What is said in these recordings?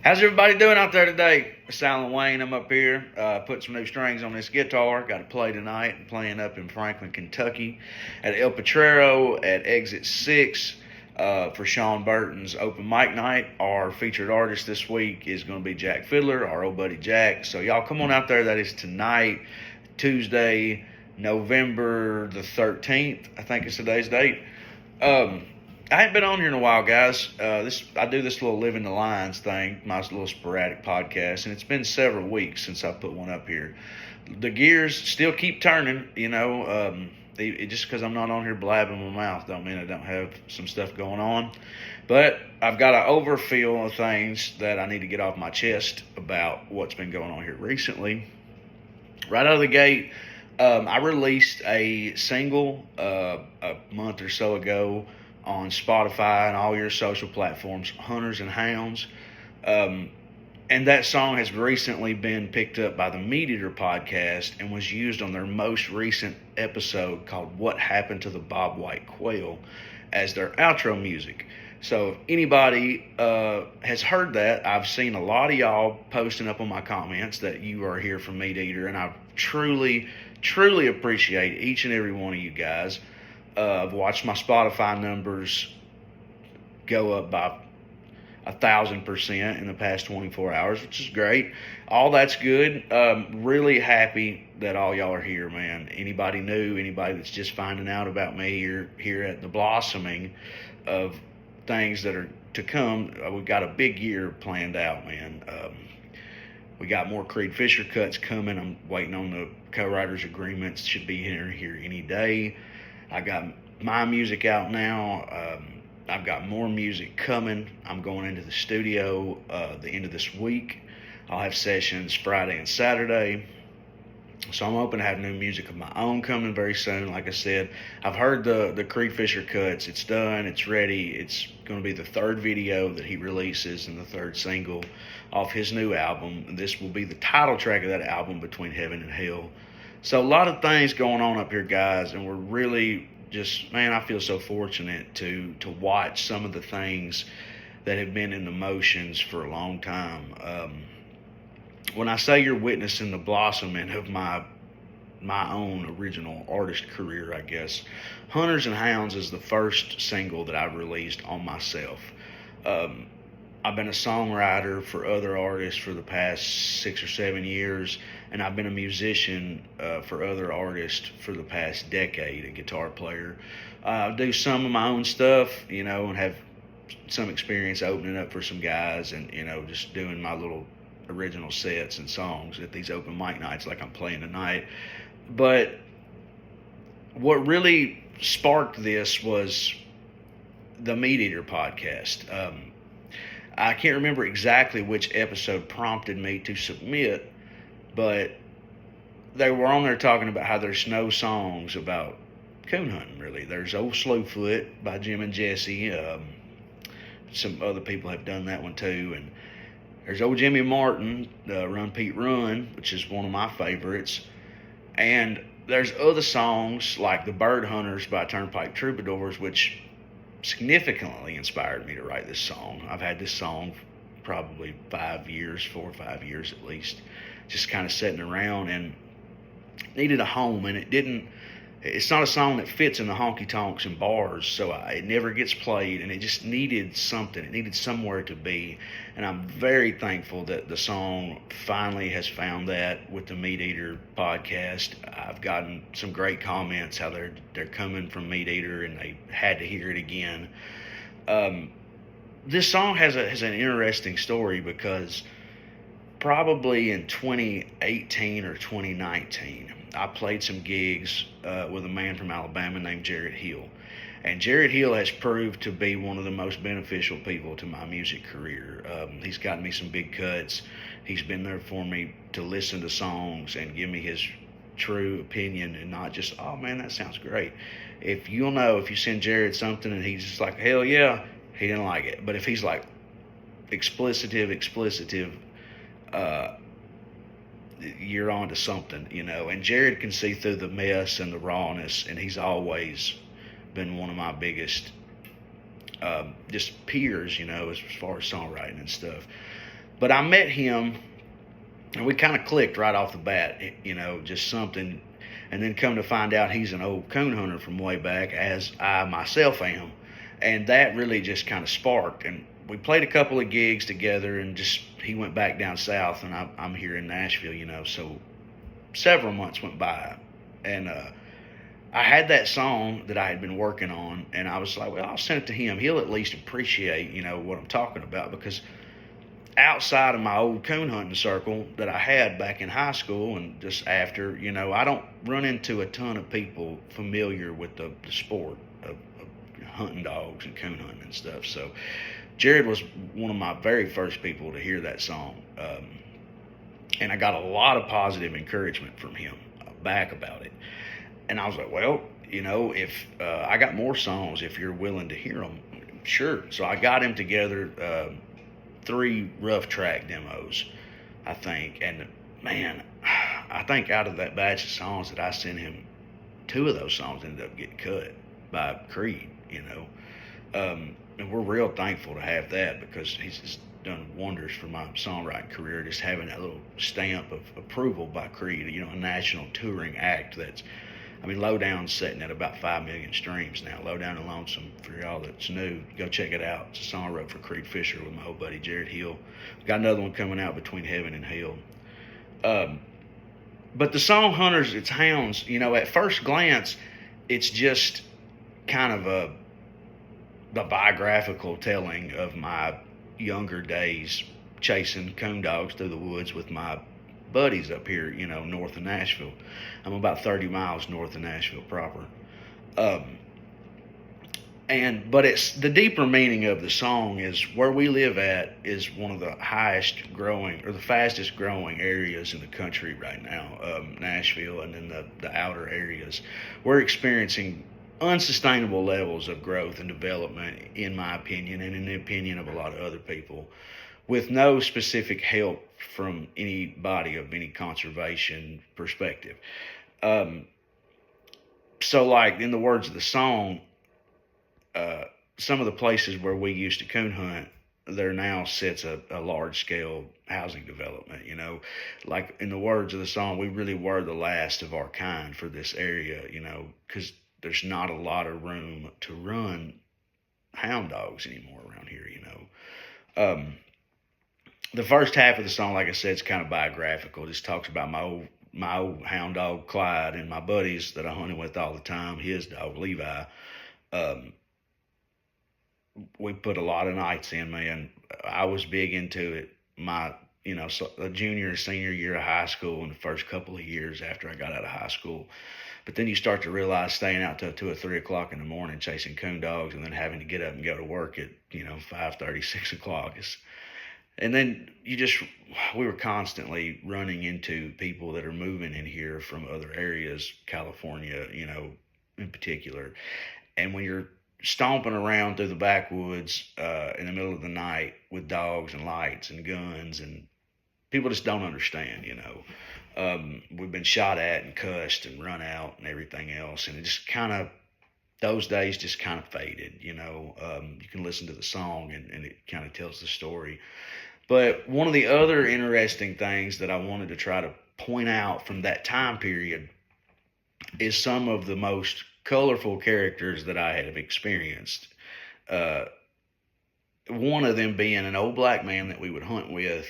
How's everybody doing out there today? It's Alan Wayne. I'm up here, putting some new strings on this guitar. Got to play tonight. I'm playing up in Franklin, Kentucky at El Potrero at Exit 6 for Sean Burton's open mic night. Our featured artist this week is going to be Jack Fiddler, our old buddy Jack. So y'all come on out there. That is tonight, Tuesday, November the 13th. I think it's today's date. I haven't been on here in a while, guys. I do this little Living the Lines thing, my little sporadic podcast, and it's been several weeks since I put one up here. The gears still keep turning, just because I'm not on here blabbing my mouth don't mean I don't have some stuff going on. But I've got an overfeel of things that I need to get off my chest about what's been going on here recently. Right out of the gate, I released a single a month or so ago on Spotify and all your social platforms, Hunters and Hounds. And that song has recently been picked up by the MeatEater Podcast and was used on their most recent episode called What Happened to the Bob White Quail as their outro music. So if anybody has heard that, I've seen a lot of y'all posting up on my comments that you are here from MeatEater, and I truly, truly appreciate each and every one of you guys. I've watched my Spotify numbers go up by 1,000% in the past 24 hours, which is great. All that's good. Really happy that all y'all are here, man. Anybody new, anybody that's just finding out about me, you're here at the blossoming of things that are to come. We've got a big year planned out, man. We got more Creed Fisher cuts coming. I'm waiting on the co-writers agreements. Should be here any day. I got my music out now. I've got more music coming. I'm going into the studio the end of this week. I'll have sessions Friday and Saturday. So I'm hoping to have new music of my own coming very soon. Like I said, I've heard the Creed Fisher cuts. It's done. It's ready. It's going to be the third video that he releases and the third single off his new album. This will be the title track of that album, Between Heaven and Hell. So a lot of things going on up here, guys, and we're really just, man, I feel so fortunate to watch some of the things that have been in the motions for a long time. When I say you're witnessing the blossoming of my own original artist career, I guess, Hunters and Hounds is the first single that I've released on myself. I've been a songwriter for other artists for the past 6 or 7 years, and I've been a musician for other artists for the past decade, a guitar player. I do some of my own stuff, and have some experience opening up for some guys and, just doing my little original sets and songs at these open mic nights like I'm playing tonight. But what really sparked this was the MeatEater Podcast. I can't remember exactly which episode prompted me to submit, but they were on there talking about how there's no songs about coon hunting, really. There's Old Slowfoot by Jim and Jesse. Some other people have done that one too. And there's Old Jimmy Martin, Run Pete Run, which is one of my favorites. And there's other songs like The Bird Hunters by Turnpike Troubadours, which significantly inspired me to write this song. I've had this song probably 4 or 5 years at least, just kind of sitting around and needed a home, and it's not a song that fits in the honky tonks and bars, so it never gets played, and it just needed something. It needed somewhere to be, and I'm very thankful that the song finally has found that with the MeatEater Podcast. I've gotten some great comments how they're coming from MeatEater and they had to hear it again. This song has an interesting story because probably in 2018 or 2019, I played some gigs with a man from Alabama named Jared Hill. And Jared Hill has proved to be one of the most beneficial people to my music career. He's gotten me some big cuts. He's been there for me to listen to songs and give me his true opinion and not just, oh man, that sounds great. If you send Jared something and he's just like, hell yeah, he didn't like it. But if he's like, explicitive, you're on to something, and Jared can see through the mess and the rawness, and he's always been one of my biggest just peers, as far as songwriting and stuff. But I met him, and we kind of clicked right off the bat, just something. And then come to find out he's an old coon hunter from way back, as I myself am. And that really just kind of sparked. And we played a couple of gigs together, and just he went back down south, and I'm here in Nashville, So several months went by, and I had that song that I had been working on, and I was like, well, I'll send it to him. He'll at least appreciate, what I'm talking about, because outside of my old coon hunting circle that I had back in high school and just after, I don't run into a ton of people familiar with the sport of hunting dogs and coon hunting and stuff. So Jared was one of my very first people to hear that song. And I got a lot of positive encouragement from him back about it. And I was like, well, if I got more songs, if you're willing to hear them, sure. So I got him together 3 rough track demos, I think. And man, I think out of that batch of songs that I sent him, 2 of those songs ended up getting cut by Creed, and we're real thankful to have that, because he's just done wonders for my songwriting career, just having that little stamp of approval by Creed, a national touring act that's, Lowdown's sitting at about 5 million streams now. Lowdown and Lonesome, for y'all that's new, go check it out. It's a song I wrote for Creed Fisher with my old buddy Jared Hill. Got another one coming out, Between Heaven and Hell. But the song Hunters, it's Hounds, at first glance, it's just kind of the biographical telling of my younger days chasing coon dogs through the woods with my buddies up here, north of Nashville. I'm about 30 miles north of Nashville proper. But it's the deeper meaning of the song is where we live at is one of the highest growing or the fastest growing areas in the country right now, Nashville and then the outer areas. We're experiencing unsustainable levels of growth and development, in my opinion, and in the opinion of a lot of other people, with no specific help from anybody of any conservation perspective. So like in the words of the song, some of the places where we used to coon hunt, there now sits a large scale housing development, like in the words of the song, we really were the last of our kind for this area, because there's not a lot of room to run hound dogs anymore around here, The first half of the song, like I said, is kind of biographical. It just talks about my old hound dog Clyde and my buddies that I hunted with all the time. His dog Levi. We put a lot of nights in, man. I was big into it. My, a junior, senior year of high school, and the first couple of years after I got out of high school. But then you start to realize staying out till 2 or 3 o'clock in the morning chasing coon dogs, and then having to get up and go to work at 5:30, 6 o'clock is. And then we were constantly running into people that are moving in here from other areas, California, in particular. And when you're stomping around through the backwoods in the middle of the night with dogs and lights and guns, and people just don't understand, we've been shot at and cussed and run out and everything else. And it just kind of, those days just kind of faded, you can listen to the song and it kind of tells the story. But one of the other interesting things that I wanted to try to point out from that time period is some of the most colorful characters that I have experienced. One of them being an old black man that we would hunt with,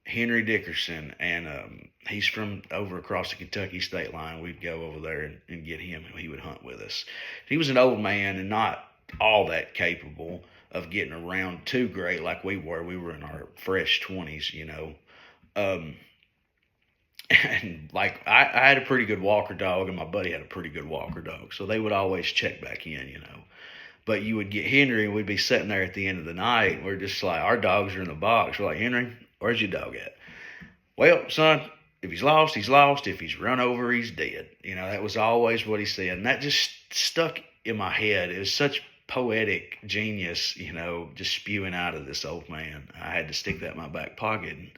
Henry Dickerson, and he's from over across the Kentucky state line. We'd go over there and get him, and he would hunt with us. He was an old man and not all that capable of getting around too great like we were. We were in our fresh 20s, and like I had a pretty good walker dog, and my buddy had a pretty good walker dog, so they would always check back in, But you would get Henry, and we'd be sitting there at the end of the night, and we're just like, our dogs are in the box. We're like, Henry, where's your dog at? Well, son, if he's lost, he's lost. If he's run over, he's dead. That was always what he said, and that just stuck in my head. It was such poetic genius, just spewing out of this old man. I had to stick that in my back pocket and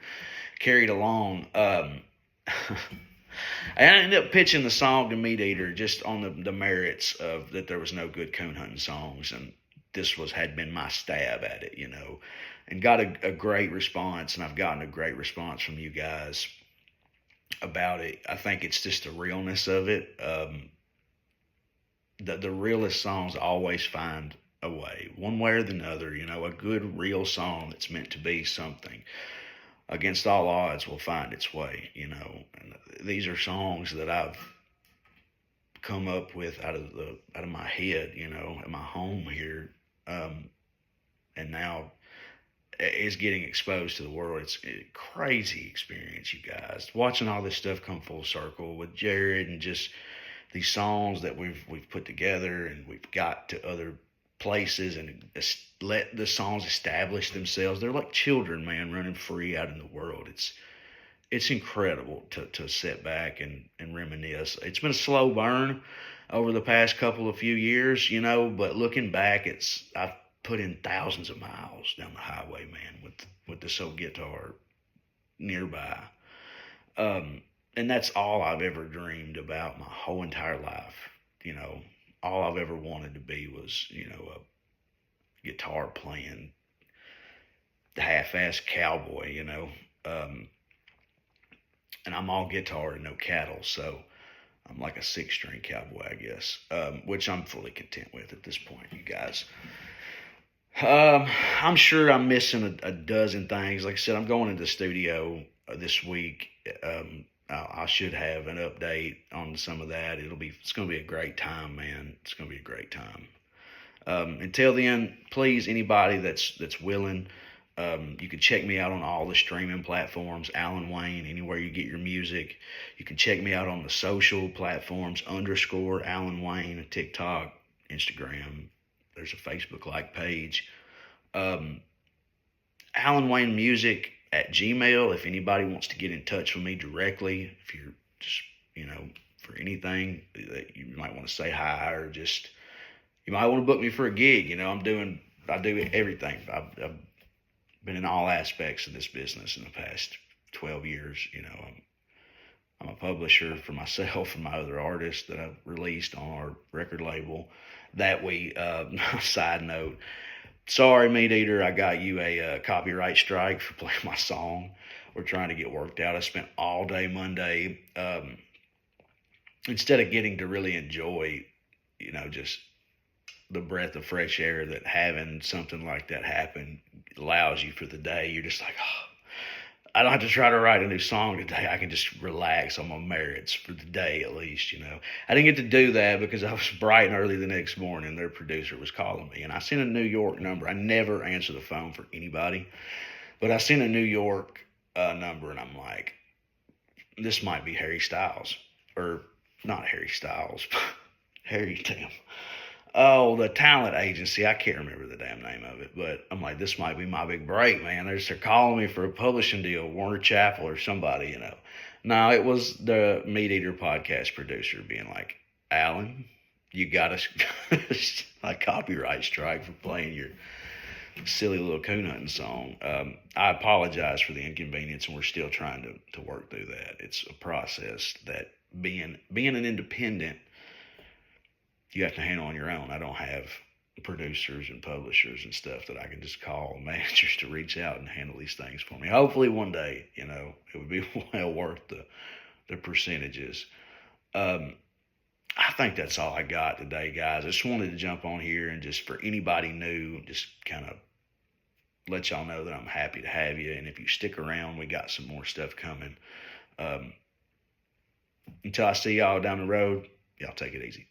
carry it along. And I ended up pitching the song to MeatEater just on the merits of that there was no good coon hunting songs. And had been my stab at it, and got a great response, and I've gotten a great response from you guys about it. I think it's just the realness of it. The realest songs always find a way, one way or the other. A good real song that's meant to be something against all odds will find its way. And these are songs that I've come up with out of my head, at my home here, and now is getting exposed to the world. It's a crazy experience, you guys, watching all this stuff come full circle with Jared, and just these songs that we've put together, and we've got to other places, and let the songs establish themselves. They're like children, man, running free out in the world. It's incredible to sit back and reminisce. It's been a slow burn over the past few years, but looking back, I've put in thousands of miles down the highway, man, with this old guitar nearby. And that's all I've ever dreamed about my whole entire life. All I've ever wanted to be was, a guitar playing, half-assed cowboy, and I'm all guitar and no cattle, so I'm like a 6-string cowboy, I guess, which I'm fully content with at this point, you guys. I'm sure I'm missing a dozen things. Like I said, I'm going into the studio this week. I should have an update on some of that. It's going to be a great time, man. It's going to be a great time. Until then, please, anybody that's willing, you can check me out on all the streaming platforms, Alan Wayne, anywhere you get your music. You can check me out on the social platforms, _Alan Wayne, TikTok, Instagram. There's a Facebook page. Alan Wayne Music at Gmail. If anybody wants to get in touch with me directly, if you're just, for anything that you might want to say hi, or just, you might want to book me for a gig. I do everything. I've been in all aspects of this business in the past 12 years. I'm a publisher for myself and my other artists that I've released on our record label. Side note, sorry, MeatEater, I got you a copyright strike for playing my song. We're trying to get worked out. I spent all day Monday, instead of getting to really enjoy, just the breath of fresh air that having something like that happen allows you for the day. You're just like, oh, I don't have to try to write a new song today. I can just relax on my merits for the day, at least, I didn't get to do that because I was bright and early the next morning. Their producer was calling me, and I seen a New York number. I never answer the phone for anybody, but I seen a New York number, and I'm like, this might be Harry Styles, or not Harry Styles, the talent agency. I can't remember the damn name of it, but I'm like, this might be my big break, man. They're calling me for a publishing deal, Warner Chappell or somebody, No, it was the MeatEater Podcast producer being like, Alan, you got a copyright strike for playing your silly little coon hunting song. I apologize for the inconvenience, and we're still trying to work through that. It's a process that being an independent, you have to handle on your own. I don't have producers and publishers and stuff that I can just call managers to reach out and handle these things for me. Hopefully one day, it would be well worth the percentages. I think that's all I got today, guys. I just wanted to jump on here and just, for anybody new, just kind of let y'all know that I'm happy to have you. And if you stick around, we got some more stuff coming. Until I see y'all down the road, y'all take it easy.